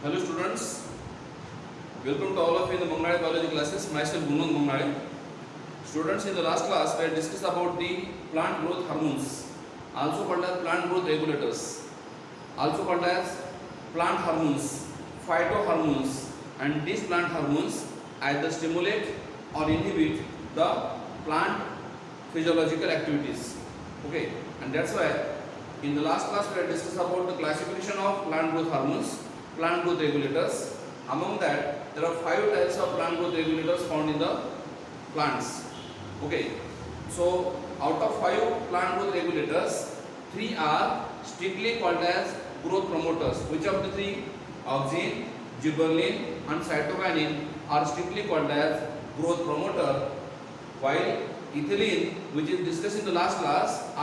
Hello students, welcome to all of you in the Mangnade biology classes. Myself Gunand Mangnade. Students, in the last class we had discussed about the plant growth hormones, also called as plant growth regulators, also called as plant hormones, phytohormones, and these plant hormones either stimulate or inhibit the plant physiological activities. Okay, and that's why in the last class we had discussed about the classification of plant growth hormones, plant growth regulators. Among that, there are 5 types of plant growth regulators found in the plants. Okay, so out of 5 plant growth regulators, 3 are strictly called as growth promoters. Which of the 3? Auxin, gibberellin, and cytokinin are strictly called as growth promoter, while ethylene, which is discussed in the last class,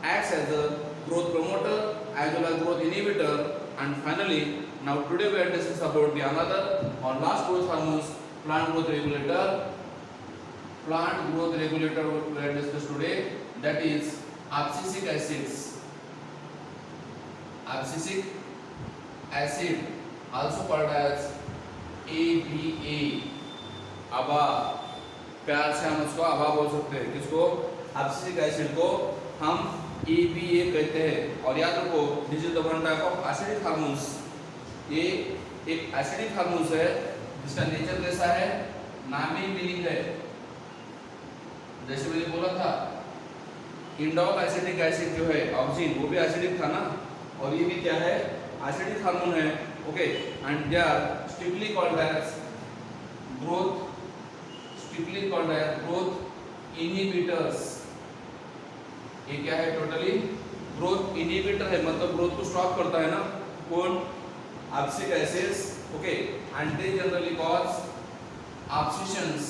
acts as a growth promoter as well as growth inhibitor. And finally, now today we are discussing about the another or last growth hormones, plant growth regulator. Plant growth regulator we are discussed today, that is abscisic acids. Abscisic acid, also called as ABA, ABA, प्यार से हम उसको आबा बोल सकते हैं. किसको? Abscisic acid को हम EPA कहते हैं. और याद रखो, this is the one type of acidic hormones. ये एक एसिडिक हार्मोन्स है जिसका नेचर कैसा है, नाम ही मीनिंग है. जैसे मैंने बोला था, इंडोल एसिटिक एसिड जो है ऑक्सिन, वो भी एसिडिक था ना, और ये भी क्या है, एसिडिक हार्मोन है. Okay, and they are strictly called as growth inhibitors. ये क्या है, टोटली ग्रोथ इनहिबिटर है, मतलब ग्रोथ को स्टॉप करता है ना. कौन? Abscisic acids. Okay, and they generally cause abscissions.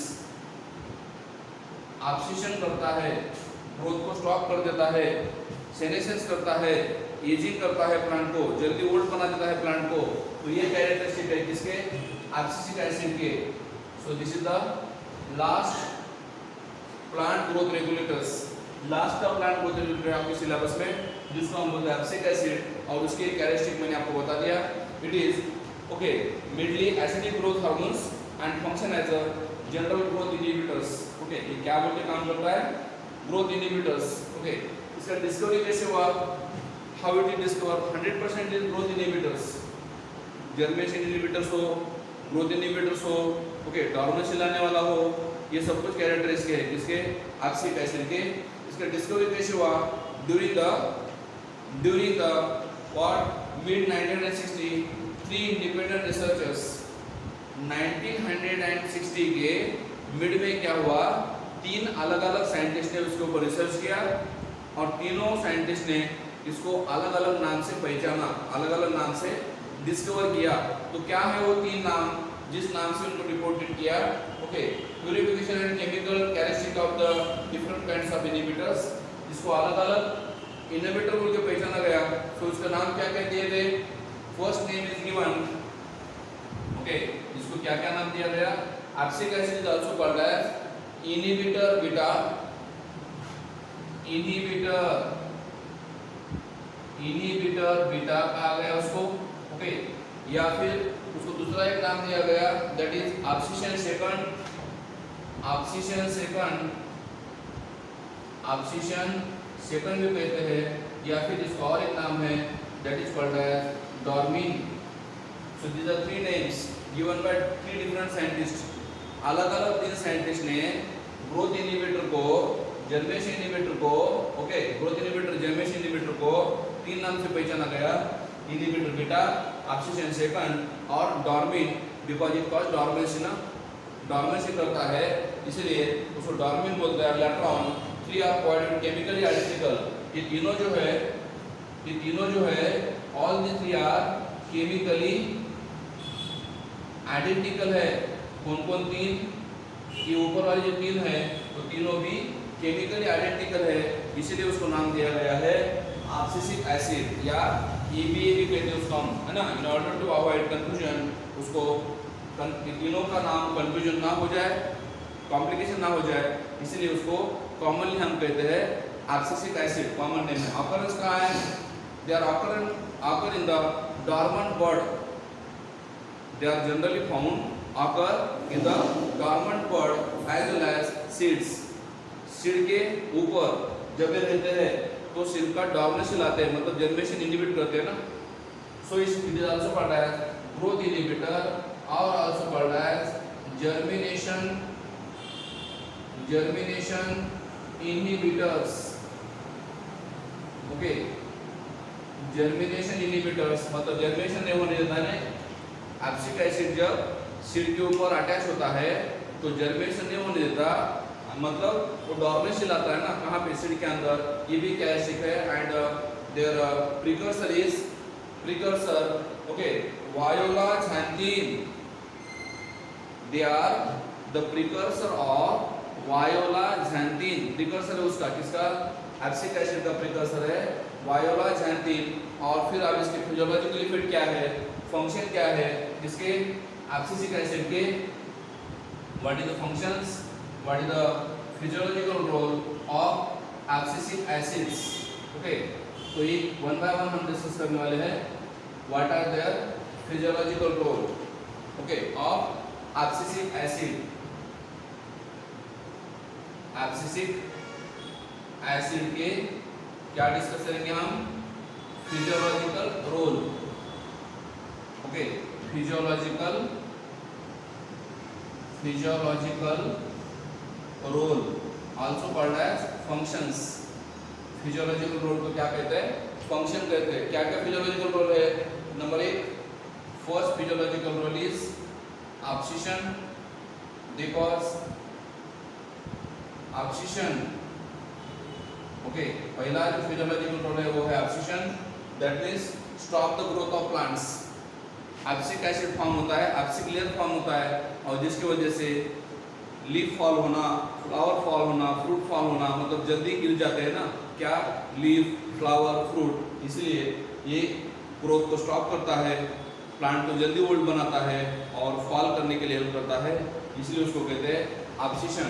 Abscission करता है, ग्रोथ को स्टॉप कर देता है, सेनेसेंस करता है, एजिंग करता है प्लांट को, जल्दी ओल्ड बना देता है प्लांट को. तो ये कैरेक्टरिस्टिक है किसके? एब्सिसिक एसिड के. सो this is the last plant growth regulators. Last का प्लांट ग्रोथ रेगुलेटर आपके सिलेबस में, जिसको हम बोलते हैं एब्सिसिक एसिड, और उसके कैरेक्टरिस्टिक मैंने आपको बता दिया. It is okay mildly acidic growth hormones and function as a general growth inhibitors. Okay, ये क्या बोल के काम करता है? Growth inhibitors. ओके, इसका डिस्कवरी कैसे हुआ? How it is discover? 100% is growth inhibitors. Germination inhibitors हो, ग्रोथ इनहिबिटर्स हो, ओके, डॉर्मेंसी लाने वाला हो, ये सब कुछ कैरेक्टरिस्टिक है किसके? एब्सिसिक एसिड के. इसका डिस्कवरी कैसे हुआ? During the what mid 1960 3 independent researchers. 1960 के मिड में क्या हुआ, 3 अलग अलग साइंटिस्ट ने उसके ऊपर रिसर्च किया, और तीनों साइंटिस्ट ने इसको अलग अलग नाम से पहचाना, अलग अलग नाम से डिस्कवर किया. तो क्या है वो 3 नाम जिस नाम से उनको रिपोर्टेड किया? Okay, purification and chemical characteristic of the different kinds of inhibitors. इसको अलग अलग इनहिबिटर बोल के पहचाना गया. तो उसका नाम क्या क्या दिए गए? First name is given. Okay, इसको क्या क्या नाम दिया गया? Abscisic acid is also called as inhibitor beta. Inhibitor beta कहा गया उसको. ओके, या फिर उसको दूसरा एक नाम दिया गया, that is abscission second. Abscission second भी कहते हैं, या फिर इसका और एक नाम है, that is called as dormin. So these are 3 names given by 3 different scientist. अलग अलग 3 साइंटिस्ट ने ग्रोथ इनहिबिटर को, जर्मेशन इनहिबिटर को, okay, growth inhibitor, germination inhibitor को 3 नाम से पहचाना गया. इनहिबिटर बीटा, एब्सिशन सेकंड और dormin, because it cause dormancy ना, डॉर्मेंसी करता है, इसलिए उसको डॉर्मिन बोलते हैं. Later on 3 are quite chemically identical. ये तीनों जो है all the 3 are chemically identical है. कौन कौन 3? ये ऊपर वाले जो 3 है वो तीनों भी केमिकली आइडेंटिकल है, इसीलिए उसको नाम दिया गया है एब्सिसिक एसिड, या EPA भी कहते हैं उसको हम, है ना. In order to avoid confusion, उसको तीनों का नाम कंफ्यूजन ना हो जाए, कॉम्प्लिकेशन ना हो जाए, इसलिए उसको कॉमनली हम कहते हैं एब्सिसिक एसिड. कॉमन नेम है. ऑकरेंस कहाँ है? They are occur in the dormant bud. they are generally found occur in the dormant bud as well as seeds. Seed के ऊपर जब ये रहते हैं तो सीड का डॉर्मेंसी लाते हैं, मतलब जर्मिनेशन इनहिबिट करते हैं ना. So it is also called as growth inhibitor और also called as germination inhibitors. Okay, germination inhibitors मतलब जर्मिनेशन नहीं होने देता है. एब्सिक एसिड जब सीड के ऊपर अटैच होता है तो जर्मिनेशन नहीं होने देता, मतलब वो डॉर्मेंसी लाता है ना. कहाँ पे? सीड के अंदर. ये भी क्या एसिड है and their precursor is okay viola xanthine. They are the precursor of viola xanthine. Precursor है उसका, किसका? एब्सिक एसिड का प्रीकर्सर है वायोला xanthine. और फिर अब इसके फिजियोलॉजिकल इफेक्ट क्या है, फंक्शन क्या है इसके एब्सिक एसिड के? What is the functions, what is the physiological role of abscisic acids. Okay, तो ये वन बाय वन हम डिस्कस करने वाले हैं. What are their physiological role okay of abscisic acid. Abscisic acid के क्या डिस्कस करेंगे हम? Physiological role. Okay, physiological role also called as functions. Physiological role को क्या कहते हैं? फंक्शन कहते हैं. क्या क्या फिजियोलॉजिकल रोल है? Number 1, first physiological role is abscission, because abscission okay पहला जो फिजियोलॉजिकल रोल है वो है abscission, that means stop the growth of plants. Abscisic acid form होता है, एब्सिक लेयर फॉर्म होता है और जिसकी वजह से लीफ फॉल होना, फ्लावर फॉल होना, फ्रूट फॉल होना, मतलब जल्दी गिर जाते हैं ना क्या? Leaf, flower, fruit. इसलिए ये ग्रोथ को स्टॉप करता है, प्लांट को जल्दी ओल्ड बनाता है और फॉल करने के लिए हेल्प करता है, इसलिए उसको कहते हैं abscission.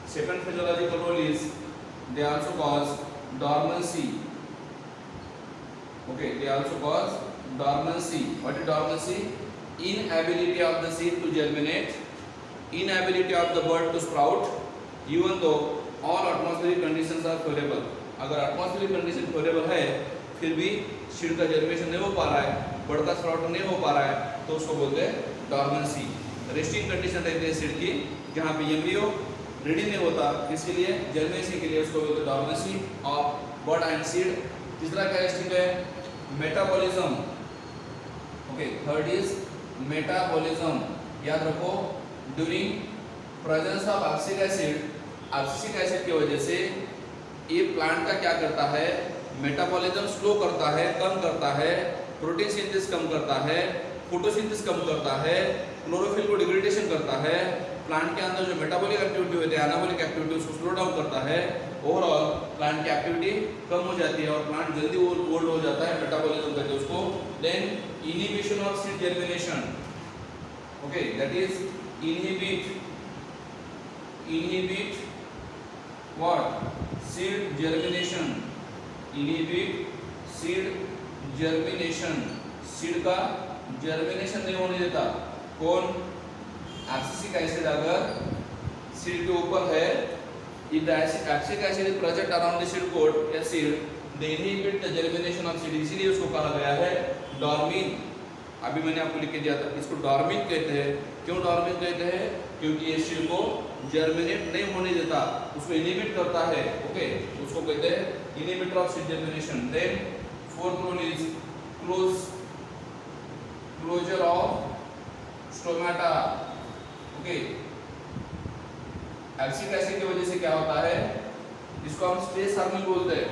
Second physiological role is they also cause dormancy. Okay, they also cause dormancy. What is dormancy? Inability of the seed to germinate, inability of the bird to sprout even though all atmospheric conditions are favourable. अगर atmospheric condition favourable है फिर भी seed का germination नहीं हो पा रहा है, बर्ड का स्प्राउट नहीं हो पा रहा है, तो उसको बोलते हैं डॉर्मेंसी. रेस्टिंग कंडीशन रहती है सीड की, जहाँ पे एम्ब्रियो रेडी नहीं होता, इसके लिए जर्मिनेशन के लिए उसको बोलते हैं dormancy of bird and seed. तीसरा क्या रेस्टिंग है? Metabolism. Okay, third is metabolism. याद रखो, during presence of abscisic acid की वजह से ये प्लांट का क्या करता है? मेटाबॉलिज्म स्लो करता है, कम करता है, प्रोटीन सिंथेसिस कम करता है, फोटोसिंथेसिस कम करता है, क्लोरोफिल को डिग्रेडेशन करता है. प्लांट के अंदर जो मेटाबॉलिक एक्टिविटी होती है, एनाबॉलिक एक्टिविटी, उसको स्लो डाउन करता है. ओवरऑल प्लांट की एक्टिविटी कम हो जाती है और प्लांट जल्दी ओल्ड हो जाता है. मेटाबॉलिज्म कहते हैं उसको. Then inhibition of seed germination. Okay, that is inhibit what? Seed germination. Inhibit seed germination. Seed का जर्मिनेशन नहीं होने देता. कौन? एब्सिक एसिड अगर सीड के ऊपर है, if the abscisic acid is present around the seed coat या seed, they inhibit the germination of seed. इसीलिए उसको कहा गया है डॉर्मिन. अभी मैंने आपको लिख के दिया था, इसको डॉर्मिन कहते हैं. क्यों डॉर्मिन कहते हैं? क्योंकि ये सीड को जर्मिनेट नहीं होने देता, उसको इनहिबिट करता है. ओके, उसको कहते हैं inhibitor of seed germination. Then fourth role is closure of stomata. Okay, abscisic acid की वजह से क्या होता है? इसको हम स्ट्रेस हार्मोन बोलते हैं.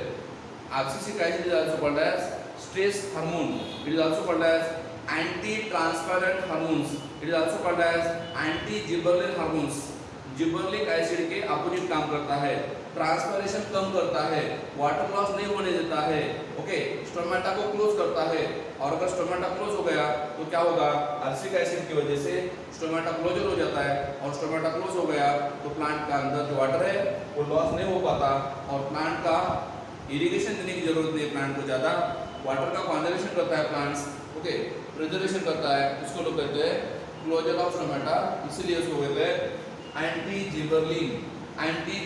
Abscisic acid is also called as stress hormone. It is also called as anti transpirant hormones. It is also called as anti gibberellic hormones. Gibberellic acid के अपोजिट काम करता है, ट्रांसपरेशन कम करता है, वाटर लॉस नहीं होने देता है. ओके, स्टोमेटा को क्लोज करता है. और अगर स्टोमेटा क्लोज हो गया तो क्या होगा? एब्सिक एसिड की वजह से स्टोमेटा क्लोजर हो जाता है और स्टोमेटा क्लोज हो गया तो प्लांट का अंदर जो वाटर है वो लॉस नहीं हो पाता और प्लांट का इरिगेशन देने की जरूरत नहीं है प्लांट को ज़्यादा, वाटर का कॉन्जर्वेशन करता है प्लांट्स, ओके, प्रिजर्वेशन करता है, उसको लोग कहते हैं क्लोजर ऑफ स्टोमेटा, इसीलिए उसको कहते हैं एंटी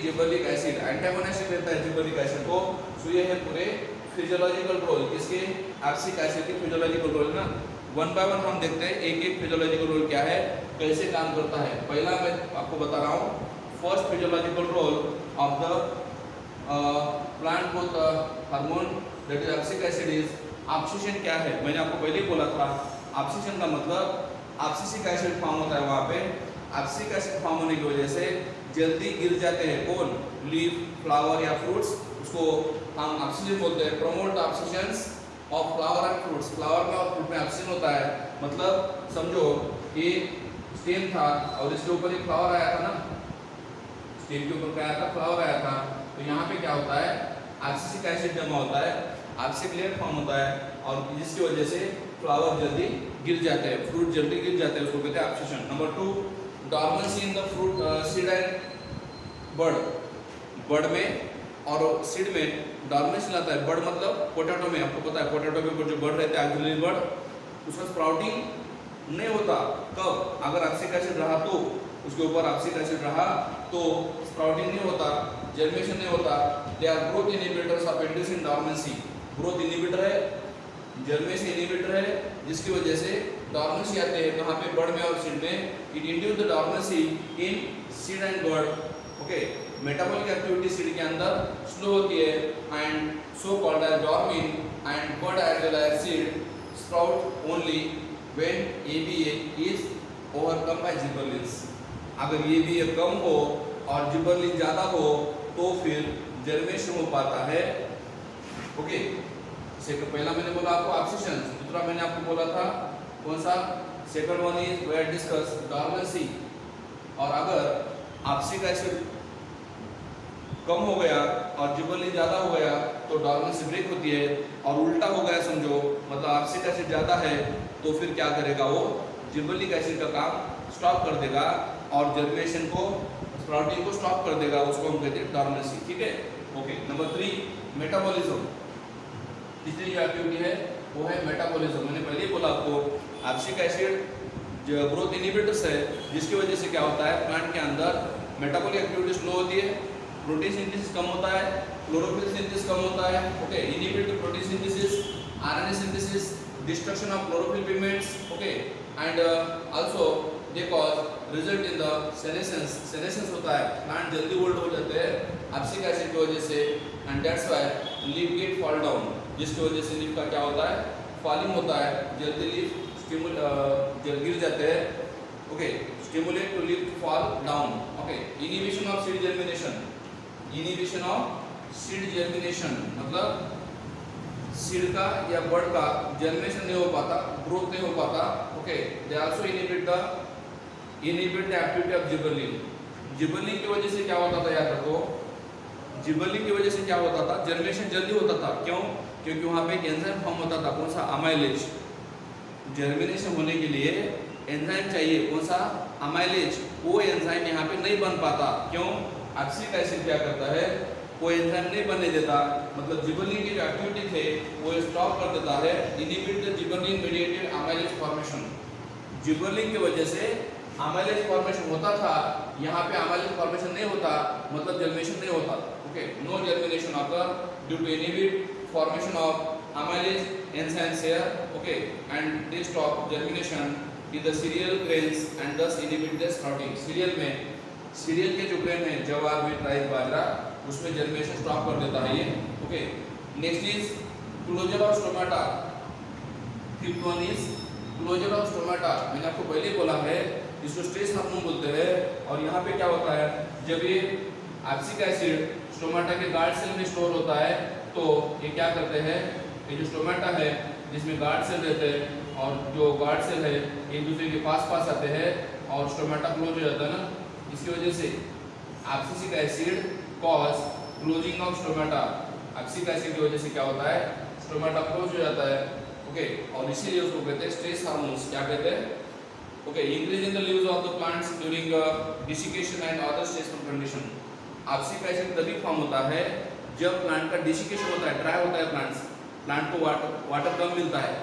जिबरलिक एसिड, एंटागोनिस्ट रहता है जिबरलिक एसिड को। सो ये है पूरे फिजियोलॉजिकल रोल किसके, एब्सिक एसिड के फिजियोलॉजिकल रोल ना। वन बाय वन हम देखते हैं एक एक फिजियोलॉजिकल रोल क्या है, कैसे काम करता है। पहला मैं आपको बता रहा हूँ, first physiological role of the plant growth hormone that is abscisic acid is oxygen. क्या है, मैंने आपको पहले ही बोला था, ऑक्सीजन का मतलब एब्सिक एसिड फॉर्म होता है वहाँ पे। एब्सिक एसिड फॉर्म होने की वजह से जल्दी गिर जाते हैं कौन, लीफ, फ्लावर या फ्रूट्स, उसको हम ऑक्सीजन बोलते हैं। Promote oxygen of flower and fruits, flower में और फ्रूट में ऑक्सीजन होता है। मतलब समझो ये स्टेम था और इसके ऊपर एक फ्लावर आया था ना, स्टेम के ऊपर क्या आया था, फ्लावर आया था। तो यहाँ पे क्या होता है, एब्सिक एसिड जमा होता है, एब्सिक लेयर फॉर्म होता है और जिसकी वजह से फ्लावर जल्दी गिर जाते हैं, फ्रूट जल्दी गिर जाते हैं, उसको कहते हैं oxygen. Number 2, dormancy in the fruit seed and bird, bird में और सीड में डॉर्मेंसी लाता है। बर्ड मतलब पोटैटो में, आपको पता है पोटैटो के ऊपर जो बर्ड रहता है एक्सिलरी बर्ड, उसका स्प्राउटिंग नहीं होता। कब, अगर एब्सिक एसिड रहा तो, उसके ऊपर एब्सिक एसिड रहा तो स्प्राउटिंग नहीं होता, जर्मिनेशन नहीं होता। They are growth inhibitors of inducing dormancy, growth inhibitor है, जर्मिनेशन इनहिबिटर है, जिसकी वजह से डॉर्मेंसी आते हैं कहाँ पे, बर्ड में और सीड में। It induce the dormancy in seed and bud, okay. Metabolic activity seed के अंदर स्लो होती है and so called as dormin and bud as well as seed sprout only when ABA is overcome by gibberellins. अगर ABA कम हो और gibberellin ज़्यादा हो तो फिर जर्मिनेशन हो पाता है, ओके। पहला मैंने बोला आपको ऑक्सीजन, दूसरा मैंने आपको बोला था कौन सा, second one is we have discuss dormancy. और अगर एब्सिक एसिड कम हो गया और जिबरलिन ज़्यादा हो गया तो डॉर्मेंसी ब्रेक होती है, और उल्टा हो गया समझो, मतलब एब्सिक एसिड ज़्यादा है तो फिर क्या करेगा वो, जिबरलिक एसिड का काम स्टॉप कर देगा और जर्मिनेशन को, स्प्राउटिंग को स्टॉप कर देगा, उसको हम कहते हैं डॉर्मेंसी, ठीक है, ओके। Number 3, metabolism. तीसरी जो एक्टिविटी है वो है मेटाबॉलिज्म। मैंने पहले ही बोला आपको, एब्सिक एसिड जो ग्रोथ इनहिबिटर्स है, जिसकी वजह से क्या होता है, प्लांट के अंदर मेटाबॉलिक एक्टिविटी स्लो होती है, प्रोटीन सिंथेसिस कम होता है, क्लोरोफिल सिंथेसिस कम होता है, okay, inhibit protein synthesis, RNA synthesis, destruction of chlorophyll pigments, okay, and also they cause result in the senescence, senescence होता है, प्लांट जल्दी ओल्ड हो जाते हैं एब्सिक एसिड की वजह से, and that's why leaf get fall down, जिसकी वजह से लीफ का क्या होता है, फॉलिंग होता है, जल्दी लीफ गिर जाते हैं, okay. Stimulate to leaf fall down, okay. Inhibition of seed germination, inhibition of seed germination मतलब सीड का या बर्ड का जर्मिनेशन नहीं हो पाता, ग्रोथ नहीं हो पाता, okay. They also inhibit the activity of gibberellin. Gibberellin की वजह से क्या होता था, याद रखो, जिबरलिन की वजह से क्या होता था, जर्मिनेशन जल्दी होता था। क्यों, क्योंकि वहाँ पे एक एंजाइम फॉर्म होता था, कौन सा, अमाइलेज। जर्मिनेशन होने के लिए एंजाइम चाहिए, कौन सा, अमाइलेज। वो एंजाइम यहाँ पे नहीं बन पाता, क्यों, एब्सिक एसिड क्या करता है, वो एंजाइम नहीं बनने देता, मतलब जिबरलिन की जो एक्टिविटी थे वो स्टॉप कर देता है, inhibit the gibberellin mediated amylase formation. Gibberellin की वजह से अमाइलेज फॉर्मेशन होता था, यहाँ पे अमाइलेज फॉर्मेशन नहीं होता, मतलब जर्मिनेशन नहीं होता, okay. No germination occur due to inhibit formation of amylase enzymes here, okay, and they stop germination in the cereal grains and thus inhibit the sprouting. Cereal में, सीरियल के जो grain है, जवार, व्हीट, राइस, बाजरा, उसमें germination stop कर देता है ये, okay. Next is closure of stomata. Fifth one is closure of stomata. मैंने आपको पहले ही बोला है, इसको स्ट्रेस हार्मोन बोलते हैं। और यहाँ पे क्या होता है, जब ये एब्सिक एसिड स्टोमेटा के गार्ड सेल में स्टोर होता है तो ये क्या करते हैं, ये जो स्टोमेटा है जिसमें गार्ड सेल रहते हैं और जो गार्ड सेल है एक दूसरे के पास पास आते हैं और स्टोमेटा क्लोज हो जाता है ना, इसकी वजह से abscisic acid cause closing of stomata. Abscisic acid की वजह से क्या होता है, स्टोमेटा क्लोज हो जाता है, ओके। और इसीलिए उसको कहते हैं स्ट्रेस हार्मोन्स। क्या कहते हैं, okay. Increase in the leaves of the plants during desiccation and other stressful condition. Abscisic acid तभी फॉर्म होता है जब प्लांट का डिसिकेशन होता है, ड्राई होता है प्लांट्स, प्लांट को वाटर कम मिलता है,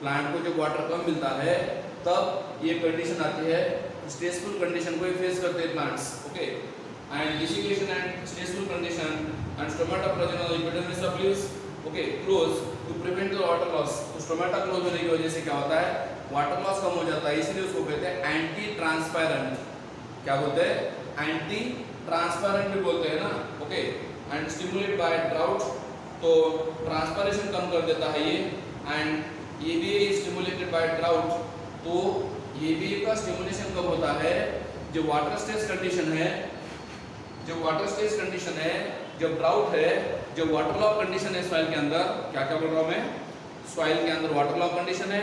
प्लांट को जब वाटर कम मिलता है तब ये कंडीशन आती है, स्ट्रेसफुल कंडीशन को फेस करते हैं plants. Okay, and desiccation and stressful condition and stomata present on the epidermis of leaves, okay, close to prevent the water loss. तो स्टोमेटा क्लोज होने की वजह से क्या होता है, वाटर लॉस कम हो जाता है, इसलिए उसको कहते हैं एंटी ट्रांसपेरेंट। क्या बोलते हैं, एंटी ट्रांसपेरेंट भी बोलते हैं ना। Okay, and stimulate by drought, तो ट्रांसपिरेशन कम कर देता है ये। And EBA stimulated by drought, तो EBA का स्टिमुलेशन कब होता है, जो वाटर स्ट्रेस कंडीशन है, जो वाटर स्ट्रेस कंडीशन है, जब ड्राउट है, जब वाटर लॉस कंडीशन है सॉइल के अंदर, क्या क्या बोल रहा हूँ मैं, सॉइल के अंदर वाटर लॉस कंडीशन है,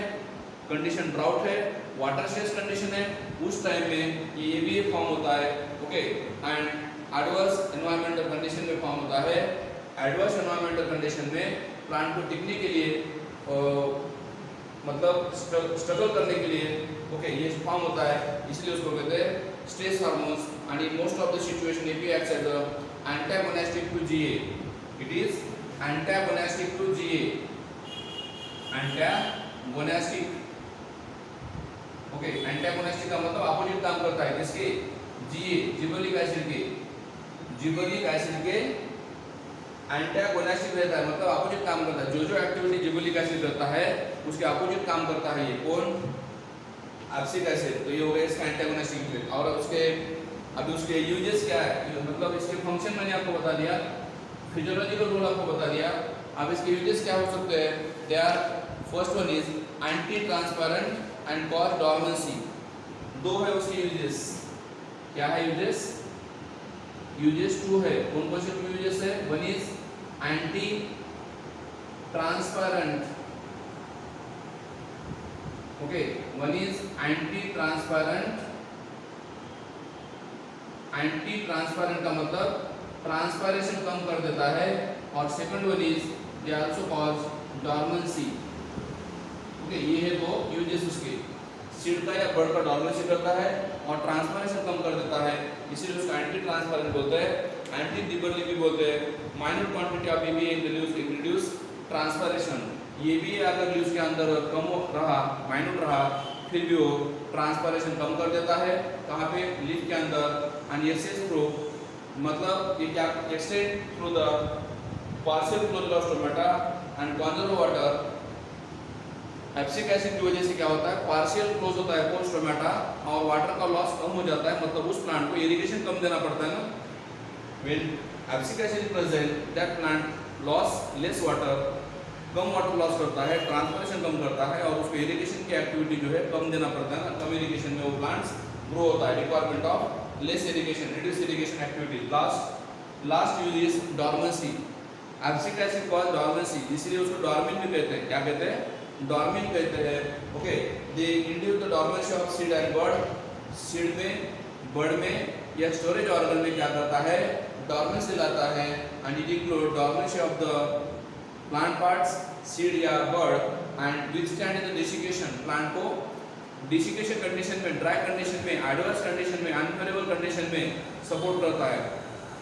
कंडीशन ड्राउट है, वाटर स्ट्रेस कंडीशन है, उस टाइम में ये EBA फॉर्म होता है। Okay, and adverse environmental condition में फॉर्म होता है। एडवर्स एनवायरमेंटल कंडीशन में प्लांट को टिकने के लिए मतलब स्ट्रगल करने के लिए, ओके, ये फॉर्म होता है, इसलिए उसको कहते हैं stress hormones. And in most of the situation EBA acts as a antagonistic to GA, it is antagonistic to GA, antagonistic। Okay, antagonistic का मतलब अपोजिट काम करता है, किसके, GA, जिबरेलिक एसिड के, जिबरेलिक एसिड के एंटागोनिस्टिक रहता है, मतलब अपोजिट काम करता है। जो एक्टिविटी जिबरेलिक एसिड करता है उसके अपोजिट काम करता है ये कौन, एब्सिक एसिड। तो ये हो गया इसका एंटागोनिस्टिक इफेक्ट। और उसके अभी उसके यूजेस क्या है, मतलब इसके फंक्शन मैंने आपको बता दिया, फिजियोलॉजिकल रोल आपको बता दिया। अब इसके यूजेस क्या हो सकते हैं, they are, first one is anti transparent and cause dormancy. दो है उसके यूजेस, क्या है यूजेस, यूजेस टू है। कौन कौन से यूजेस है, one is anti transparent, okay, one is anti transparent. Anti transparent का मतलब ट्रांसपेरेशन कम कर देता है। और second one is they also cause dormancy. Okay, ये है दो यूजेस उसके, सीड का या बर्ड का डॉर्मेंसी करता है और ट्रांसपेरेशन कम कर देता है, इसीलिए उसको एंटी ट्रांसपेरेंट बोलते हैं। एंटी जिबरेलिक भी बोलते हैं। Minor quantity of EBA introduce transpiration. ये भी अगर लीव्स के अंदर कम रहा, माइनर रहा, फिर भी वो ट्रांसपेरेशन कम कर देता है, कहाँ पे, लीफ के अंदर। एंड एक्सेस थ्रू, मतलब ये क्या, extend through the partial closure of stomata and conserve water. Abscisic acid की वजह से क्या होता है, पार्शियल क्लोज होता है कौन, स्टोमेटा, और वाटर का लॉस कम हो जाता है, मतलब उस प्लांट को इरिगेशन कम देना पड़ता है ना। When abscisic acid is present, that plant loss less water, come water loss करता है, ट्रांसपिरेशन कम करता है, और उसको इरिगेशन की एक्टिविटी जो है कम देना पड़ता है ना। कम इरिगेशन में वो प्लांट्स ग्रो होता है, requirement of less irrigation, reduce irrigation activity. Last use is dormancy. Abscisic acid cause dormancy, इसलिए उसको डॉर्मिन भी कहते हैं। क्या कहते हैं, डॉर्मिन कहते हैं। Okay, they induce the dormancy of seed and bird. Seed में, बर्ड में या स्टोरेज ऑर्गन में क्या करता है, डॉर्मेंसी लाता है। And it include dormancy of the plant parts, seed या bud, and withstand the desiccation. Plant को डिसिकेशन कंडीशन में, ड्राई कंडीशन में, एडवर्स कंडीशन में, अनफेवरेबल कंडीशन में सपोर्ट करता है।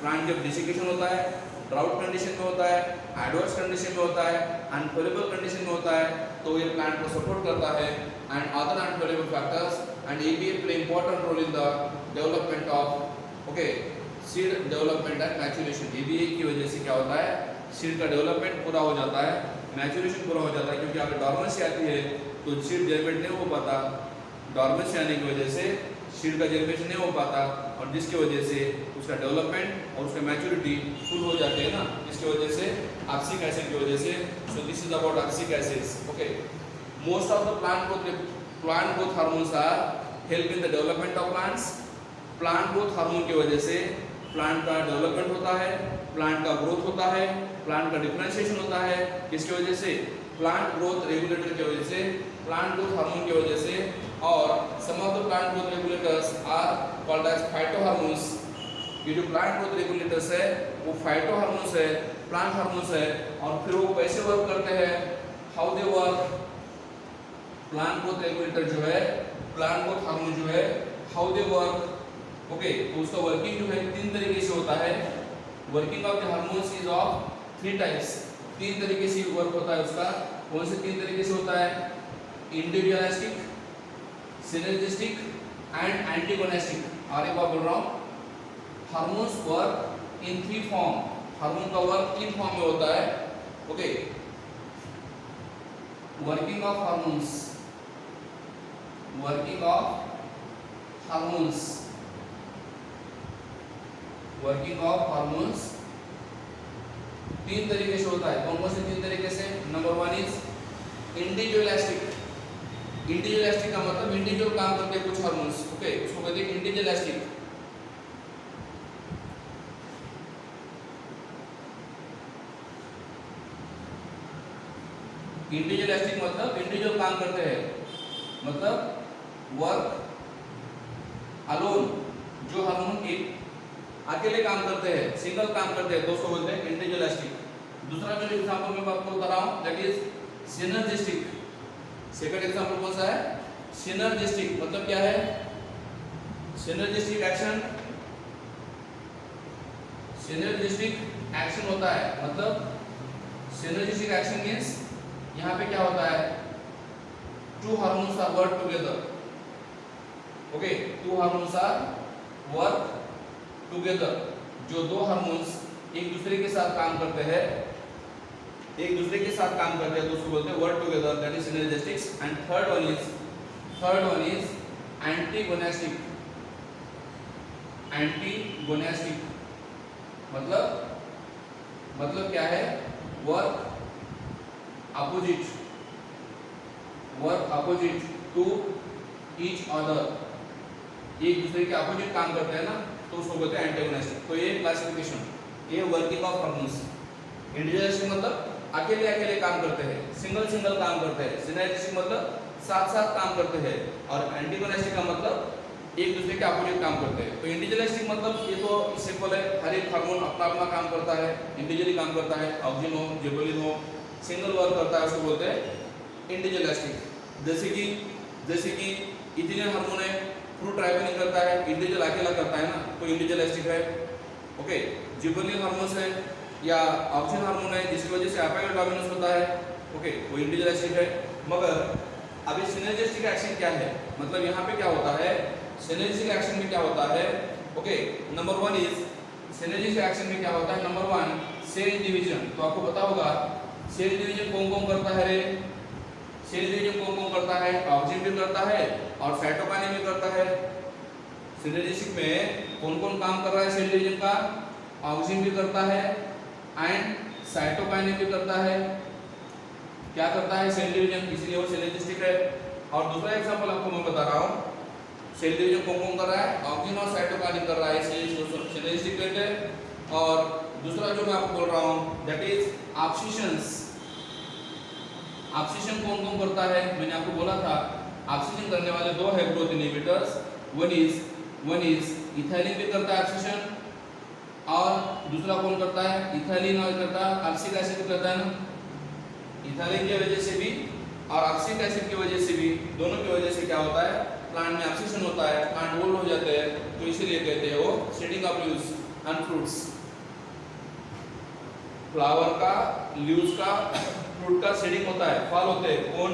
प्लांट जब डिसिकेशन होता है, ड्राउट कंडीशन में होता है, एडवर्स कंडीशन में होता है, अनफेवरेबल कंडीशन में होता है, तो ये प्लांट को सपोर्ट करता है। And other unfavourable factors and EBA play important role in the development of, okay, seed development and maturation. EBA की वजह से क्या होता है, सीड का डेवलपमेंट पूरा हो जाता है, मैच्योरेशन पूरा हो जाता है, क्योंकि अगर डॉर्मेंसी आती है तो सीड जनरेट नहीं हो पाता। डॉर्मेंसी आने की वजह से सीड का जनरेशन नहीं हो पाता, और जिसकी वजह से उसका डेवलपमेंट और उसका मैच्योरिटी फुल हो जाते हैं ना, इसकी वजह से एब्सिक एसिड की वजह से। So this is about abscisic acids. Okay, most of the plant growth hormones are help in the development of plants. Plant growth hormone की वजह से प्लांट का डेवलपमेंट होता है, प्लांट का ग्रोथ होता है, प्लांट का डिफरेंशिएशन होता है। किसकी वजह से, प्लांट ग्रोथ रेगुलेटर की वजह से, प्लांट ग्रोथ हार्मोन की वजह से। और some of the plant growth regulators are called as phytohormones. ये जो प्लांट ग्रोथ रेगुलेटर्स है वो फाइटोहार्मोन्स है, प्लांट हार्मोन्स है। और फिर वो कैसे वर्क करते हैं, how they work. Plant growth regulator जो है, प्लांट ग्रोथ हार्मोन जो है, हाउ दे वर्क। ओके, तो उसका वर्किंग जो है तीन तरीके से होता है। Working of the hormones is of three types. तीन तरीके से वर्क होता है उसका। कौन से तीन तरीके से होता है? Individualistic, synergistic and antagonistic. और एक बार बोल रहा हूँ, hormones work in three form. Hormone का वर्क तीन फॉर्म में होता है। Okay, working of hormones, working of hormones, working of hormones तीन तरीके से होता है। कौन कौन से तीन तरीके से? Number one is individualistic. Individualistic का मतलब इंडिविजुअल काम करते हैं कुछ हार्मोन्स। ओके, उसको कहते हैं इंडिविजुअलिस्टिक। इंडिविजुअलिस्टिक मतलब इंडिविजुअल काम करते हैं, मतलब वर्क अलोन। जो हार्मोन एक अकेले काम करते हैं, सिंगल काम करते हैं, तो उसको बोलते हैं इंडिविजुअलिस्टिक। दूसरा जो एग्जांपल मैं आपको बता रहा हूं that is synergistic. Second example कौन सा है? सिनर्जिस्टिक। मतलब क्या है? सिनर्जिस्टिक एक्शन, सिनर्जिस्टिक एक्शन होता है, मतलब सिनर्जिस्टिक एक्शन मींस यहाँ पे क्या होता है? Two hormones are work together. Okay, two hormones are work together. जो दो हार्मोन्स एक दूसरे के साथ काम करते हैं, एक दूसरे के साथ काम करते हैं, तो उसको बोलते हैं work together, that is synergistics. And third one is antagonistic. Antagonistic मतलब क्या है? Work opposite, work opposite to each other. एक दूसरे के अपोजिट काम करते हैं ना, तो उसको बोलते हैं एंटेगोनिस्टिक। तो ये क्लासिफिकेशन, ये वर्किंग ऑफ हार्मोन्स। इंडिविजुअलिस्टिक मतलब अकेले अकेले काम करते हैं, सिंगल काम करते हैं। सिनर्जिस्टिक मतलब साथ साथ काम करते हैं। और एंटीगोनिस्टिक का मतलब एक दूसरे के अपोजिट काम करते हैं। तो इंडिविजुअलिस्टिक मतलब ये तो सिंपल है, हर एक हार्मोन अपना अपना काम करता है, इंडिविजुअली काम करता है। ऑक्सिन हो, जिबरेलिन हो, सिंगल वर्क करता है, उसको बोलते हैं इंडिविजुअलिस्टिक। जैसे कि इथिलीन हार्मोन है, फ्रूट राइपनिंग करता है, इंडिविजुअल अकेला करता है ना, तो इंडिविजुअलिस्टिक है। ओके, जिबरेलिन हार्मोन्स है या ऑक्सिन हार्मोन है जिसकी वजह से अपाइकल डोमिनेंस होता है, ओके, वो इंडिविजुअलिस्टिक है। मगर अभी सिनर्जिस्टिक एक्शन क्या है? मतलब यहाँ पे क्या होता है? सिनर्जिस्टिक एक्शन में क्या होता है? Okay, number one is synergistic action में क्या होता है? Number one, cell division. तो आपको पता होगा सेल डिवीजन कौन कौन करता है रे? सेल डिवीजन कौन कौन करता है? ऑक्सिन भी करता है और साइटोकाइनेसिस भी करता है। सिनर्जिस्टिक में कौन कौन काम कर रहा है सेल डिवीजन का? ऑक्सिन भी करता है एंड साइटोकाइनेसिस भी करता है। क्या करता है सेल डिवीजन, इसलिए वो सिनर्जिस्टिक है। और दूसरा एग्जांपल आपको मैं बता रहा हूँ, सेल डिवीजन कौन कौन कर रहा है? ऑक्सिन और साइटोकाइनेसिस कर रहा है, इसलिए सिनर्जिस्टिक है। और दूसरा जो मैं आपको बोल रहा हूँ दैट इज ऑक्सीशंस। ऑक्सीशन कौन कौन करता है? मैंने आपको बोला था ऑक्सीजन करने वाले दो है growth inhibitors. One is ethylene भी करता है ऑक्सीजन, और दूसरा कौन करता है? इथाइलिन और करता है ऑक्सिक एसिड भी करता है ना। इथाइलिन की वजह से भी और ऑक्सिक एसिड की वजह से भी, दोनों की वजह से क्या होता है? प्लांट में ऑक्सीजन होता है, प्लांट ओल्ड हो जाते हैं, तो इसीलिए कहते हैं वो seeding of leaves and fruits. Flower का, लीव्स का, फ्रूट का सीडिंग होता है, फल होते हैं। कौन?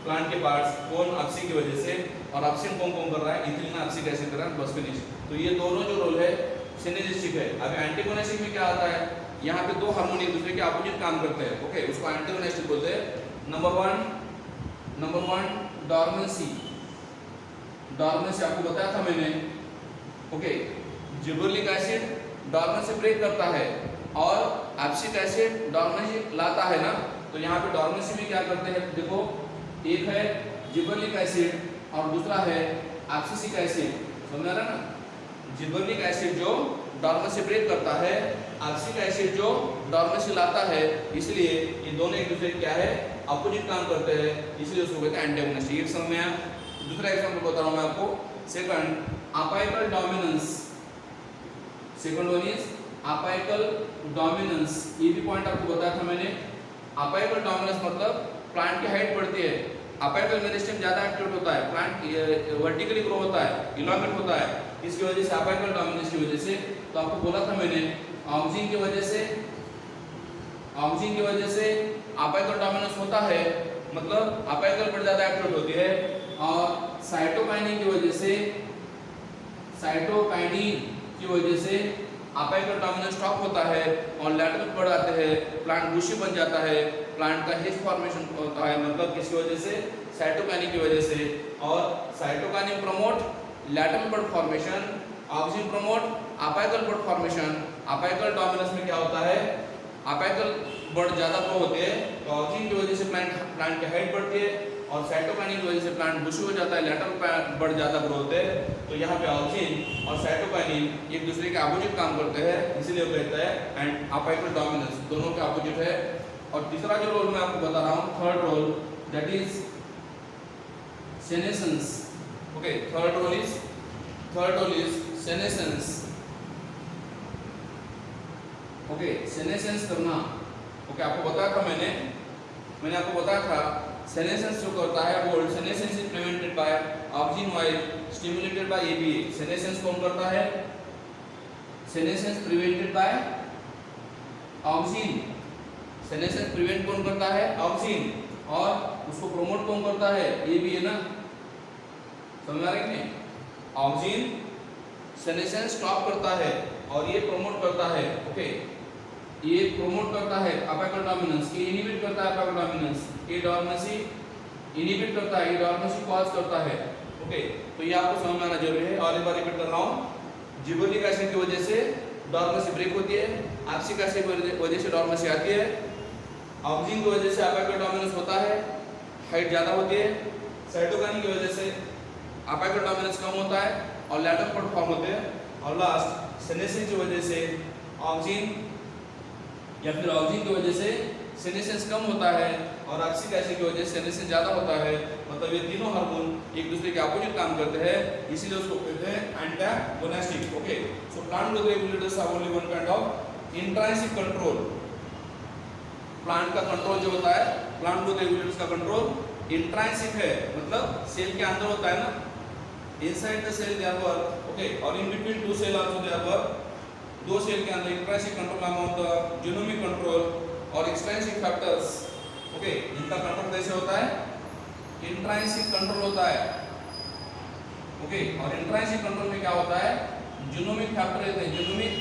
प्लांट के पार्ट्स। कौन? ऑक्सीजन की वजह से। और ऑक्सीजन कौन कौन कर रहा है? इथिलीन ऑक्सिक एसिड कर रहा है, बस फिनिश। तो ये दोनों जो रोल है सिनर्जिस्टिक है। अब एंटीगोनिस्टिक में क्या आता है? यहाँ पे दो हार्मोन एक दूसरे के अपोजिट काम करते हैं, ओके, उसको एंटीगोनिस्टिक बोलते हैं। Number one dormancy. डॉर्मेंसी आपको बताया था मैंने, okay. Gibberellic acid dormancy break करता है और ऑक्सिक एसिड डॉर्मेंसी लाता है ना। तो यहाँ पे डॉर्मेंसी में क्या करते हैं? देखो, एक है जिबरेलिक एसिड और दूसरा है ऑक्सिक एसिड। समझ आ रहा है ना? जिबरेलिक एसिड जो डॉर्मेंसी ब्रेक करता है, ऑक्सिक एसिड जो डॉर्मेंसी लाता है, इसलिए ये दोनों एक दूसरे क्या है? अपोजिट काम करते हैं, इसलिए उसको कहते हैं एंटेगोनिस्टिक। एक समझ में आया? दूसरा एग्जांपल बता रहा हूं मैं आपको। Second, apical dominance. Second one is apical dominance. ये भी पॉइंट आपको बताया था मैंने। अपाइकल डोमिनेंस मतलब प्लांट की हाइट बढ़ती है, अपाइकल मेरिस्टेम ज्यादा एक्टिवेट होता है, प्लांट वर्टिकली ग्रो होता है, इलांगेट होता है, इसकी वजह से अपाइकल डोमिनेंस की वजह से। तो आपको बोला था मैंने ऑक्सिन की वजह से ऑक्सीजन की वजह से अपाइकल डोमिनेंस होता है, मतलब अपाइकल पर ज्यादा एक्टिवेट होती है, और साइटोकाइनिन की वजह से अपाइकल डोमिनेंस स्टॉप होता है और लैटरल बढ़ आते हैं, प्लांट बुशी बन जाता है, प्लांट का हेज फॉर्मेशन होता है, मतलब किसकी वजह से, साइटोकाइनिन की वजह से। और साइटोकाइनिन प्रमोट लैटरल बड फॉर्मेशन, ऑक्सीजन प्रमोट अपाइकल बड फॉर्मेशन। अपाइकल डोमिनेंस में क्या होता है, अपाइकल बड ज्यादा ग्रो होते हैं, तो ऑक्सीजन की वजह से प्लांट की हाइट बढ़ती है, और साइटोकाइनिन की वजह से प्लांट बुशी हो जाता है, लैटरल बड ज्यादा ग्रो होते हैं। तो यहाँ पे ऑक्सीजन और साइटोकाइनिन एक दूसरे के अपोजिट काम करते हैं, इसीलिए वो कहता है एंड अपाइकल डोमिनेंस दोनों के अपोजिट है। और तीसरा जो रोल मैं आपको बता रहा हूँ, third role, that is senescence. Okay, third role is senescence. Okay, senescence करना। ओके, आपको बताया था मैंने आपको बताया था सेनेसेंस जो करता है वो senescence is prevented by oxygen while stimulated by ABA. Senescence कौन करता है, senescence prevented by oxygen. Senescence prevent कौन करता है, ऑक्सीजन, और उसको प्रमोट कौन करता है, एबीए ना, समझ आ रहा है कि नहीं। ऑक्सीजन सेनेसेंस स्टॉप करता है और ये प्रमोट करता है। ओके, ये प्रमोट करता है अपाइकल डोमिनेंस, ये इनहिबिट करता है अपाइकल डोमिनेंस, ये डोर्मेंसी इनहिबिट करता है, ये डोर्मेंसी कॉज करता है। ओके, तो ये आपको समझ में आना जरूरी है। और एक बार रिपीट कर रहा हूँ, जिबरेलिक एसिड की वजह से डोर्मेंसी ब्रेक होती है, एब्सिक एसिड की वजह से डोर्मेंसी आती है, ऑक्सीजन की वजह से अपाइकल डोमिनेंस होता है, हाइट ज्यादा होती है, साइटोकाइनिन की वजह से अपाइकल डोमिनेंस कम होता है और लैटरल बड फॉर्म होते हैं, और लास्ट सेनेसेंस की वजह से ऑक्सीजन या फिर ऑक्सीजन की वजह से सेनेसेंस कम होता है और एब्सिक एसिड की वजह से सेनेसेंस ज्यादा होता है। मतलब ये तीनों हार्मोन एक दूसरे के अपोजिट काम करते हैं, इसीलिए उसको कहते हैं antagonistic. Okay, so plant growth regulators are only one kind of intrinsic control. Plant का कंट्रोल जो होता है, प्लांट ग्रोथ रेगुलेटर्स का कंट्रोल इंट्रिंसिक है, मतलब सेल के अंदर होता है ना, inside the cell they are work. Okay, और in between two cell also they are work. दो सेल के अंदर intrinsic control amount the genomic control और एक्सट्रिंसिक फैक्टर्स। ओके, इनका कंट्रोल कैसे होता है, इंट्रिंसिक कंट्रोल होता है। ओके, और इंट्रिंसिक कंट्रोल में क्या होता है, जीनोमिक फैक्टर रहते हैं। जीनोमिक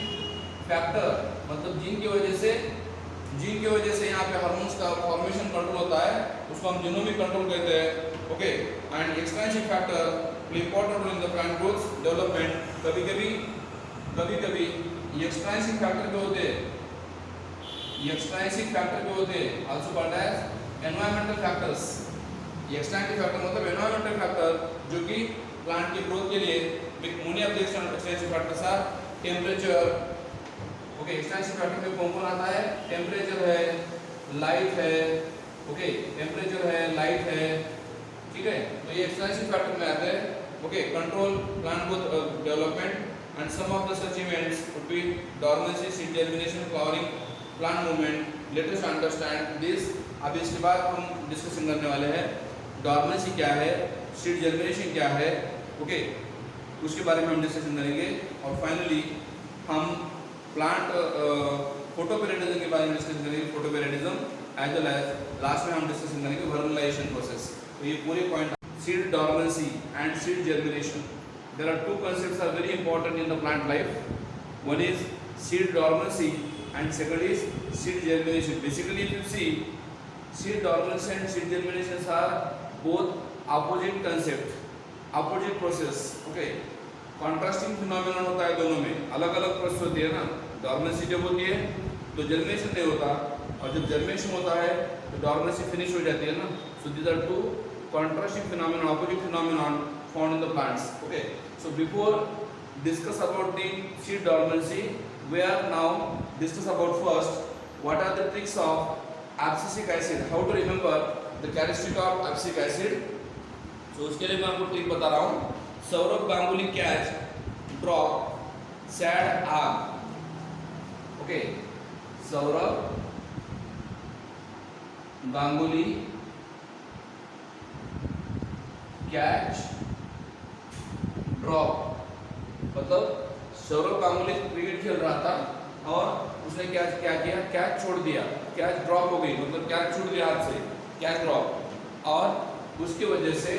फैक्टर मतलब जीन की वजह से यहाँ पे हार्मोन्स का फॉर्मेशन कंट्रोल होता है, उसको हम जीनोमिक कंट्रोल कहते हैं। Okay, and extrinsic factor play important role in the plant growth development. कभी-कभी ये एक्सट्रिंसिक फैक्टर जो होते हैं, also called as environmental factors. ये एक्सट्रिंसिक फैक्टर मतलब एनवायरमेंटल फैक्टर जो कि प्लांट की ग्रोथ के लिए many of the extrinsic factors are temperature. Okay, extrinsic factor में कौन आता है, टेम्परेचर है, लाइट है। ओके, टेम्परेचर है, लाइट है, ठीक है, तो ये एक्सट्रिंसिक फैक्टर में आते हैं। Okay, control plant growth development and some of the such events would be dormancy, seed germination, flowering, plant movement. Let us understand this. अब इसके बाद हम डिस्कशन करने वाले हैं डॉर्मेंसी क्या है, सीड जर्मिनेशन क्या है। ओके, उसके बारे में हम डिस्कशन करेंगे। और फाइनली हम प्लांट फोटोपेरिडिज्म के बारे में डिस्कशन करेंगे, फोटोपेरिडिज्म एज वेल एज लास्ट में हम डिस्कशन करेंगे वर्नलाइजेशन प्रोसेस। तो ये पूरे point, seed dormancy and seed germination, there are two concepts are very important in the plant life. One is seed dormancy and second is seed germination. Basically, if you see, seed dormancy and seed germination are both opposite concept, opposite process. Okay, contrasting phenomenon होता है दोनों में, अलग अलग process होती है ना। Dormancy जब होती है तो जर्मिनेशन नहीं होता, और जब जर्मिनेशन होता है तो डॉर्मेंसी फिनिश हो जाती है ना। So these are two contrasting phenomenon, opposite phenomenon found in the plants. Okay, so before discuss about the seed dormancy, we are now discuss about first what are the tricks of abscisic acid, how to remember the characteristic of abscisic acid. So उसके लिए मैं आपको trick बता रहा हूँ। Saurabh Ganguly catch drop sad आग। Okay, Saurabh Ganguly catch drop, मतलब Saurabh Ganguly cricket खेल रहा था और उसने क्या क्या किया, कैच छोड़ दिया, कैच ड्रॉप हो गई, मतलब कैच छूट गया हाथ से, कैच ड्रॉप, और उसकी वजह से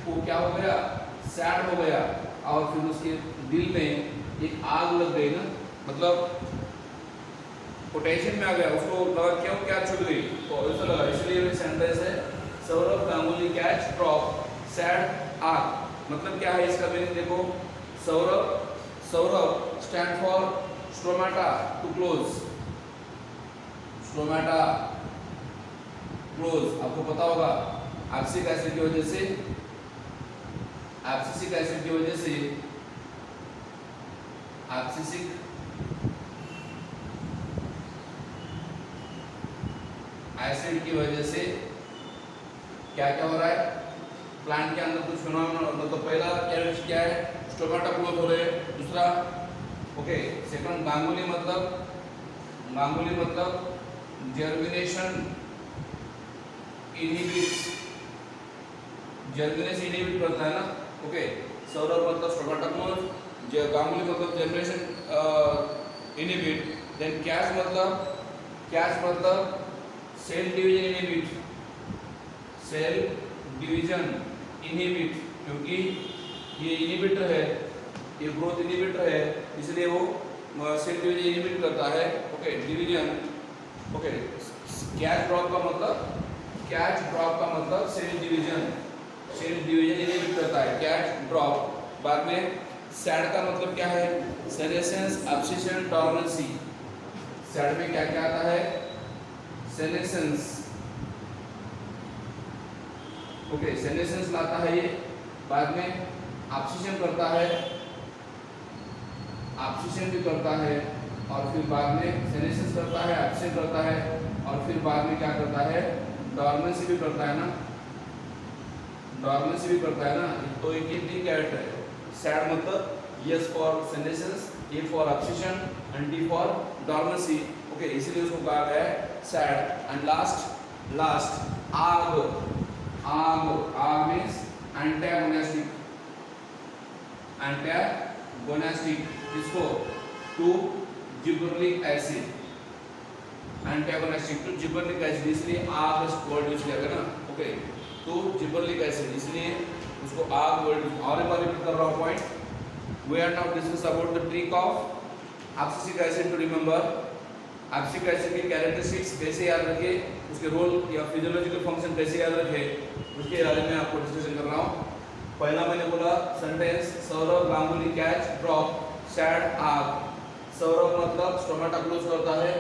वो क्या हो गया, सैड हो गया, और फिर उसके दिल में एक आग लग गई ना, मतलब पोटेंशियल में आ गया, उसको लगा क्यों कैच छूट गई, तो ऐसा लगा, इसलिए सेंटेंस है Saurabh Ganguly catch drop sad आग। मतलब क्या है इसका मीनिंग देखो, Saurabh, Saurabh stand for stomata to close, stomata close, आपको पता होगा एब्सिसिक एसिड की वजह से, एब्सिसिक एसिड की वजह से, एब्सिसिक एसिड की वजह से क्या क्या हो रहा है प्लांट के अंदर, कुछ फिनोमेना, तो पहला क्या है, स्टोमाटा क्लोज हो रहे हैं, दूसरा ओके, सेकंड गांगुली मतलब, गांगुली मतलब जर्मिनेशन इनहिबिट्स, जर्मिनेशन इनहिबिट करता है ना, ओके, सौरभ मतलब स्टोमाटा क्लोज, गांगुली मतलब जर्मिनेशन इनहिबिट, देन कैच मतलब cell division inhibit, cell division inhibit, क्योंकि ये इनहिबिटर है, ये ग्रोथ इनहिबिटर है, इसलिए वो सेल डिवीजन इनहिबिट करता है, okay, division, okay, catch drop का मतलब, कैच ड्रॉप का मतलब cell division, cell division inhibit करता है, कैच ड्रॉप। बाद में सैड का मतलब क्या है, सेनेसेंस, एब्सिशन, डोर्मेंसी, सैड में क्या क्या आता है, सेनेसेंस, ओके, सेनेसेंस लाता है ये, बाद में एब्सिशन करता है, एब्सिशन भी करता है, और फिर बाद में सेनेसेंस करता है, एब्सिशन करता है, और फिर बाद में क्या करता है, डोर्मेंसी भी करता है ना, डोर्मेंसी भी करता है ना, तो एक तीन कैरेक्टर है, सैड मतलब S for senescence, A for abscission and D for dormancy, okay, इसीलिए उसको कहा गया है सैड। एंड लास्ट आग, आग मीन्स एंटागोनिस्टिक, एंटागोनिस्टिक, इसको to gibberellic acid, antagonistic to gibberellic acid, इसलिए आग वर्ड यूज किया गया ना, ओके, टू जिबरलिक एसिड, इसलिए उसको आग वर्ड। और एक बार रिपीट कर रहा हूँ point, we are now discuss about the trick of abscisic acid to remember, abscisic acid के कैरेक्टरिस्टिक्स कैसे याद रखे, उसके रोल या फिजियोलॉजिकल फंक्शन कैसे याद रखे, उसके बारे में आपको डिस्कशन कर रहा हूँ। पहला मैंने बोला sentence, Saurabh Ganguly catch drop sad आग, सौरभ मतलब स्टोमाटा क्लोज करता है,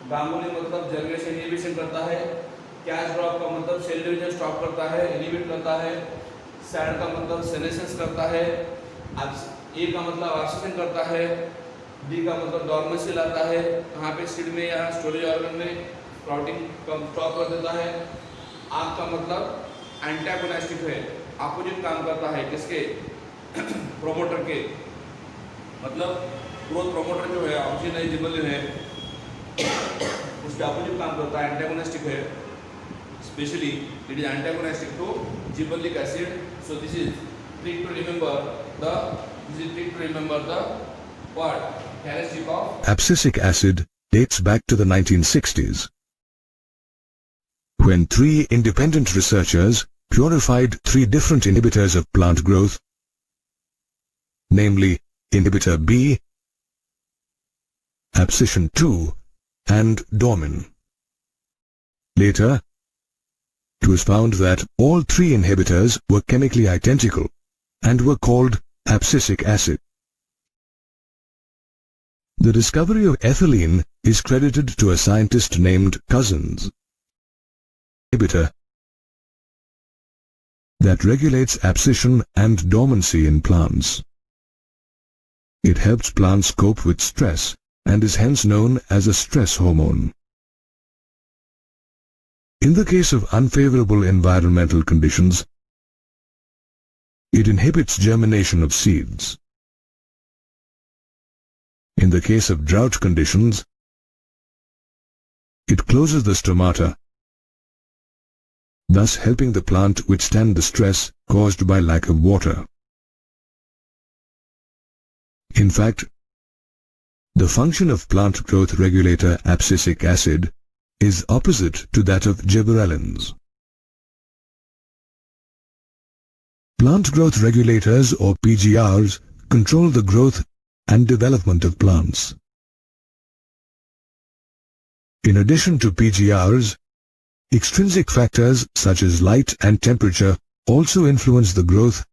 गांगुली मतलब जर्मिनेशन इनहिबिशन करता है, कैच ड्रॉप का मतलब सेल डिवीजन स्टॉप करता है, इनहिबिट करता है, सैड का मतलब सेनेसेंस करता है, ए का मतलब एब्सिशन करता है, डी का मतलब डोर्मेंसी लाता है, कहाँ पे सीड में या स्टोरेज ऑर्गन में स्प्राउटिंग स्टॉप कर देता है, आग का मतलब एंटागोनिस्टिक है, अपोजिट काम करता है किसके, प्रोमोटर के, मतलब ग्रोथ प्रोमोटर जो है ऑक्सीजन है, जिबरलिन है, उसके अपोजिट काम करता है, एंटागोनिस्टिक है, specially it is antagonistic to gibberellic acid. So this is trick to remember the what characteristic of abscisic acid dates back to the 1960s, when 3 independent researchers purified 3 different inhibitors of plant growth, namely inhibitor B, abscission 2, and dormin. Later, it was found that all 3 inhibitors were chemically identical and were called abscisic acid. The discovery of ethylene is credited to a scientist named Cousins. Inhibitor that regulates abscission and dormancy in plants. It helps plants cope with stress and is hence known as a stress hormone. In the case of unfavorable environmental conditions, it inhibits germination of seeds. In the case of drought conditions, it closes the stomata, thus helping the plant withstand the stress caused by lack of water. In fact, The function of plant growth regulator abscisic acid is opposite to that of gibberellins. Plant growth regulators or PGRs control the growth and development of plants. In addition to PGRs, extrinsic factors such as light and temperature also influence the growth